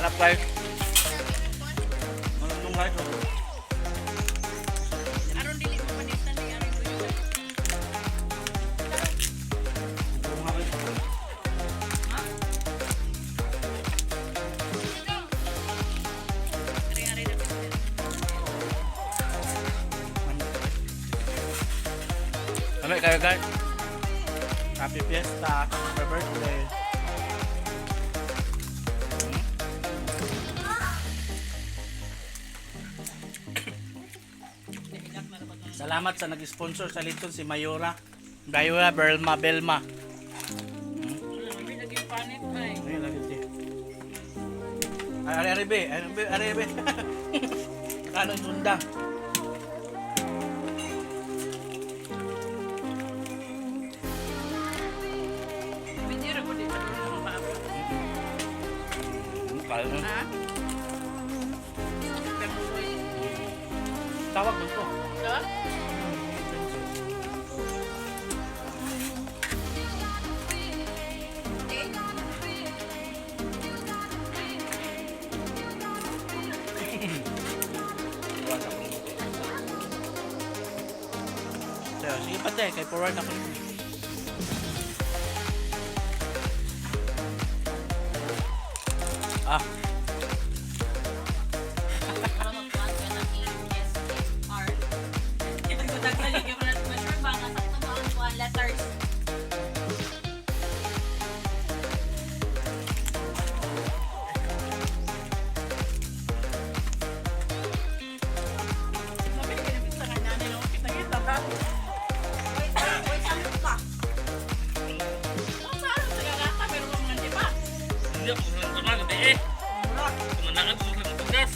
Harap kayo. Manunong kayo. Aron dili mo panitan ni aron ko yun. Manunong kayo. Ari-ari na pista. Ano kayo guys? Happy Fiesta. Happy birthday. Salamat sa nag-sponsor sa Linton si Mayora. Mayora Belma. May naging panit ay. Ayun lagi ti. Arebe. Kanong sundang. Hindi ra ko dito sa baba. Kalma. Ha? Tawag mo to. Ha? Sige pa tayo, kay forward ako. Ah, Hindi ako lang kumang eh. Kumanangan ko sa tugas.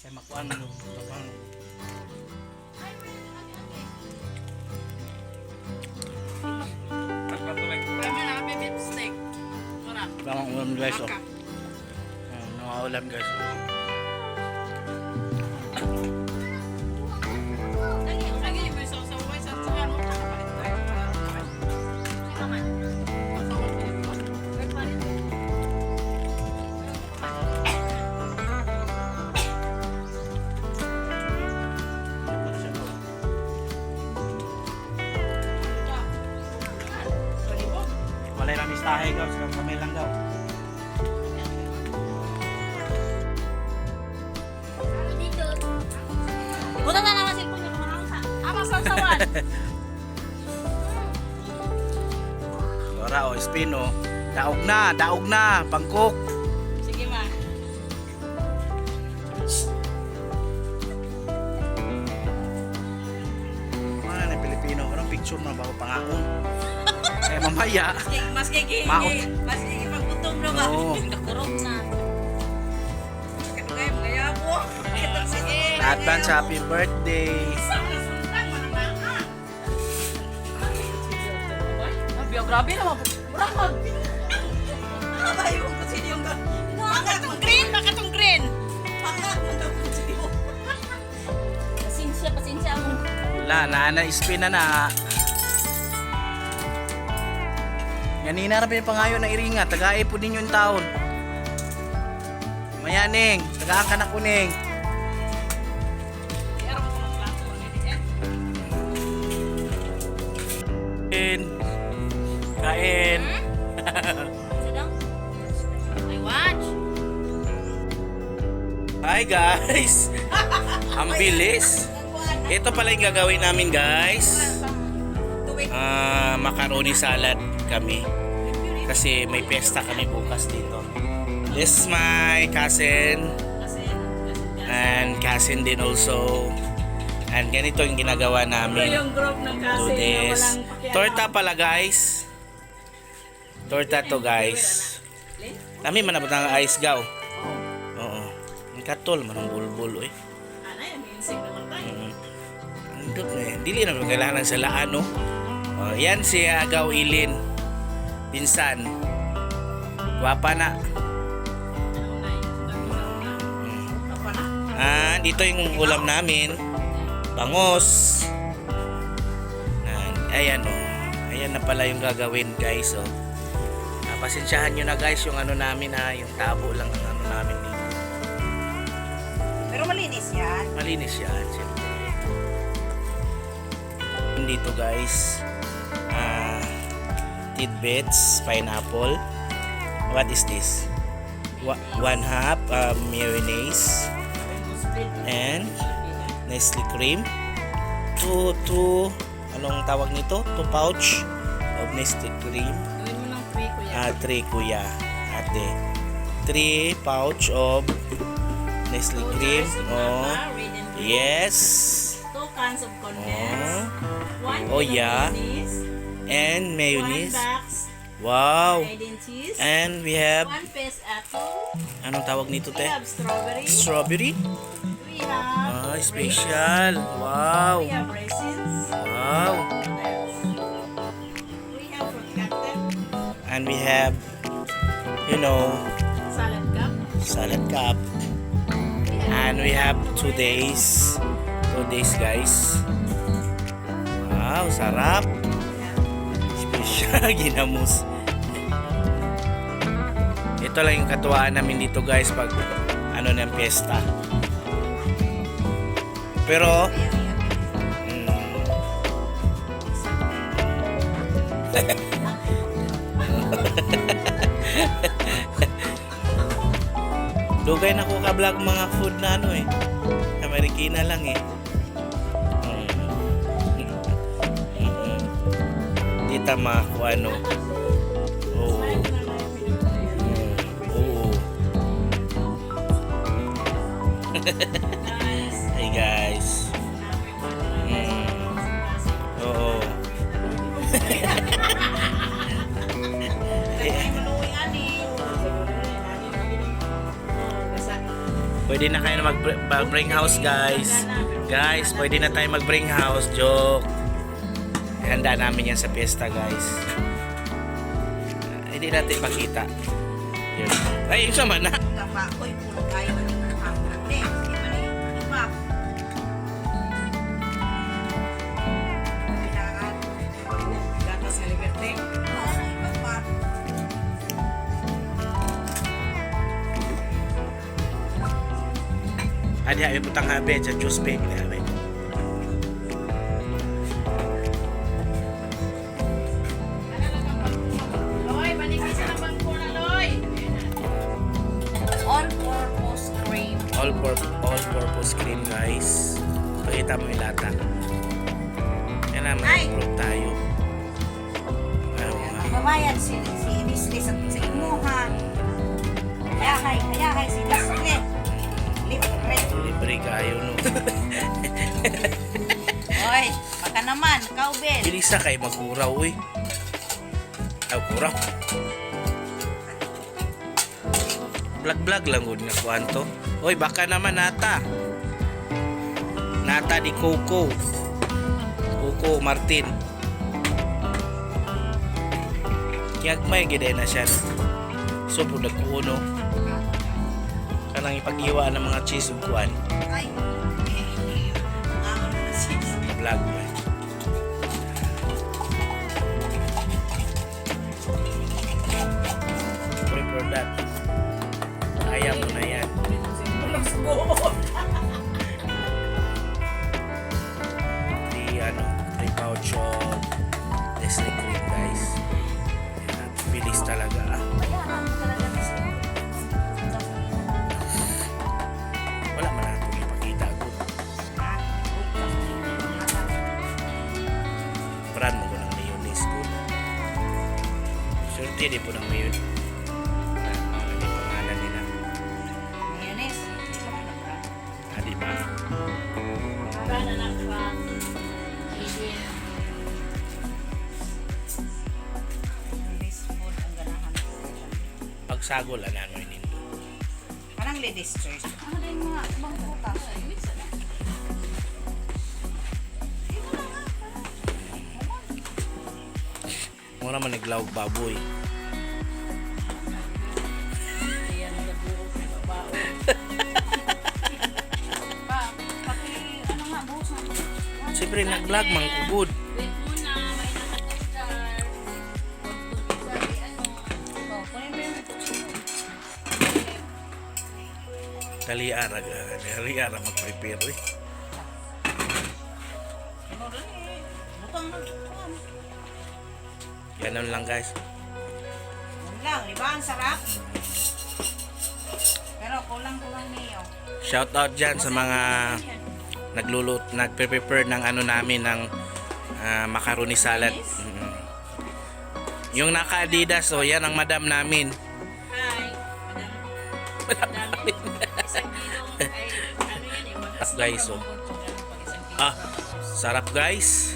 kay makuan mo. Bawang ulam guys, oh. Mga ulam guys. Walay lang mistahe guys, kami lang daw. Buta na naman cellphone niyo kumanang sa. Ama sawan. Ora o spino. Daog na, bangkok. Sige ma. Ano na Pilipino, anong picture na bago pangaon? Eh mamaya. Mas kiki. Maot. Mas kiki paggutom na ba? Oo. Nakurot na. Kaya kaya po. Sige. Advance happy birthday. Grabe naman po. Brahag. Ay, yung kasi yung makatong green. Pasensya mo. Wala, na-spin na. Ganina na pinapangayo ng iringa, tagaay po din yung taon. Mayaning, tagaan ka na kuning. Kain. I watch. Hi guys. Ang bilis. Ito pala yung gagawin namin guys. Macaroni salad kami. Kasi may pesta kami bukas dito. This is my cousin. And cousin din also. And ganito yung ginagawa namin. Yung group ng Do kasi this. walang pakialam. Torta pala guys. Torta to guys. Kami manabot ng ice gaw. Oo. Ang katol man ang bulbul oy. Ano yan? Minsig naman tayo. Andot na yan. Dili na kailangan sa laan no. Oh, yan si Agaw Ilin. Pinsan. Guwapa na. Dito yung ulam namin. Bangos. Ayan o. Ayan na pala yung gagawin guys o. Pasensyahan nyo na guys yung ano namin ha. Yung tabo lang ang ano namin dito. Pero malinis yan. Malinis yan siyempre. Dito guys. Tidbits, pineapple. What is this? 1/2 mayonnaise. And Nestle cream. Two anong tawag nito? 2 pouch of Nestle cream. Gawin mo ng 3 kuya. 3 kuya. Ate. 3 pouch of Nestle cream. Oh. Yes. 2 cans of condensed. 1 Oh, yeah. And 1 mayonnaise. box Wow. Canadian cheese. And we have 1 piece apple. anong tawag nito We te? have strawberry. Strawberry? We have Special. Wow. We have raisins. Wow. We have fruit cocktail. And we have Salad cup. salad cup. And we have 2 days. 2 days guys. Wow, sarap. Special ginamos. Ito lang yung katuwaan namin dito guys pag ano ng piyesta. Pero dugay na ko ka-vlog mga food na ano eh. Amerikina lang eh. Di tama ko ano. Oo. Oo. Hey guys. Oo. Pwede na kayo mag-bring house guys. Guys, pwede na tayo mag-bring house. Joke. Handa namin yan sa piyesta guys. Hindi natin pakita. Yun. Ay, yung sama na. Kapakoy, puno kayo ng pangkat. Di ba ni? Di ba? Gatas nga liberte. Oo, iba pa. Adi, ay putang habe. Sa juice pe. Hindi habe. Loy, manipis na bangko na, Loy. All-purpose cream. All-purpose cream guys. Pakita mo yung lata. Yan naman. Ay! Prove tayo. Ano nga. Babayan si Disney sa imuha. Kaya si Disney. Libre. Libre kayo no. Oy, baka naman, kaubel. Bilisa kay magkuraw eh. Kuraw. Vlog lang gud nga kwanto. Oy, baka naman nata. Nata di Coco. Coco Martin. Kiyag may gide na siya. So po nagkuno. Kanang ipag-iwa ng mga cheese ug kuan. Ay. Vlog ba. Pray for that. Kaya mo na yan. Three pouch of Nestle cream guys. Yan, bilis talaga ah. Bayaran mo talaga Disney. Wala man ako ipakita Pwede po ng mayo. Ano yung pangalan nila? Mayonnaise. Ah, di ba? Para na lang ba? Eating. Mayonnaise food ang ganahan ko. Pagsagol, ano yun nito? Parang ladies choice. Ano din mga ibang butas? Mura man naglawag baboy. Ayan, nagbuhos na babao. Pati ano nga, buhusan. Siyempre nag-vlog mang kubod. Wait muna, may nakatestar. Sabi, ano, Oh, kunin mo yung Dali-ara mag-prepare eh. ano rin eh. Butang na. Ganun lang guys. Yun lang, di ba? Ang sarap. Pero kulang-kulang niyo. Shout out dyan sa mga nagpe-prepare ng ano namin ng macaroni salad. Yung naka-Adidas, so yan ang madam namin. hi. Madam. Madami. Isang kilong, ay, ano yan eh. At guys, oh. Ah, sarap guys.